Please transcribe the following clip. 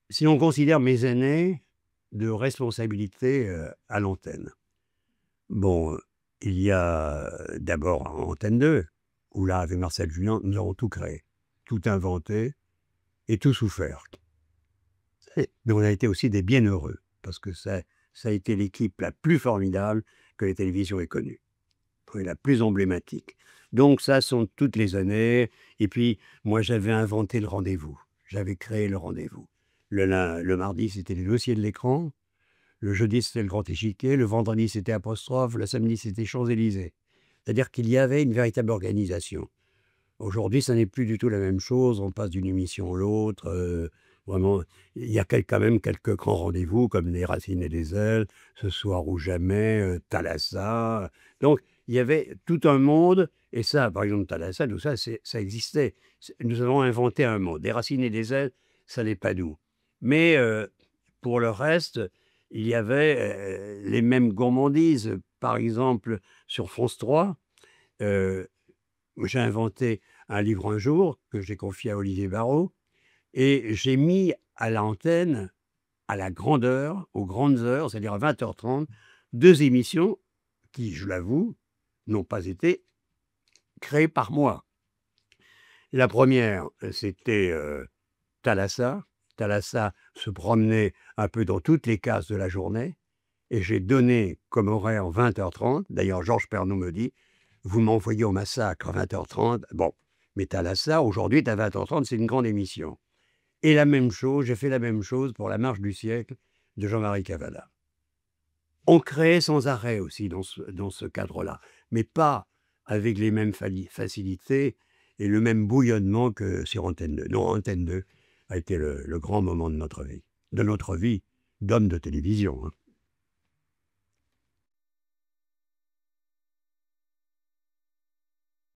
Si on considère mes années de responsabilité, à l'antenne, bon, il y a d'abord Antenne 2, où là, avec Marcel Julien, nous avons tout créé, tout inventé et tout souffert. Mais on a été aussi des bienheureux, parce que ça a été l'équipe la plus formidable que les télévisions aient connue et la plus emblématique. Donc ça sont toutes les années et puis moi j'avais inventé le rendez-vous. J'avais créé le rendez-vous. Le mardi, c'était les dossiers de l'écran, le jeudi, c'était le grand échiquier, le vendredi, c'était Apostrophe, le samedi, c'était Champs-Élysées. C'est-à-dire qu'il y avait une véritable organisation. Aujourd'hui, ça n'est plus du tout la même chose, on passe d'une émission à l'autre, vraiment, il y a quand même quelques grands rendez-vous comme Les Racines et les Ailes, Ce soir ou jamais, Thalassa. Donc il y avait tout un monde et ça, par exemple, Thalassa, tout ça, ça existait. Nous avons inventé un monde. Les Racines et les Ailes, ça n'est pas nous. Mais pour le reste, il y avait, les mêmes gourmandises. Par exemple, sur France 3, j'ai inventé un livre un jour que j'ai confié à Olivier Barrault et j'ai mis à l'antenne, à la grande heure, aux grandes heures, c'est-à-dire à 20h30, 2 émissions qui, je l'avoue, n'ont pas été créées par moi. La première, c'était, Thalassa. Thalassa se promenait un peu dans toutes les cases de la journée et j'ai donné comme horaire 20h30. D'ailleurs, Georges Pernaut me dit: «Vous m'envoyez au massacre à 20h30». Bon, mais Thalassa, aujourd'hui, à 20h30, c'est une grande émission. Et la même chose, j'ai fait la même chose pour La Marche du siècle de Jean-Marie Cavada. On créait sans arrêt aussi dans ce cadre-là, mais pas avec les mêmes facilités et le même bouillonnement que sur Antenne 2. Non, Antenne 2 a été le grand moment de notre vie d'homme de télévision, hein.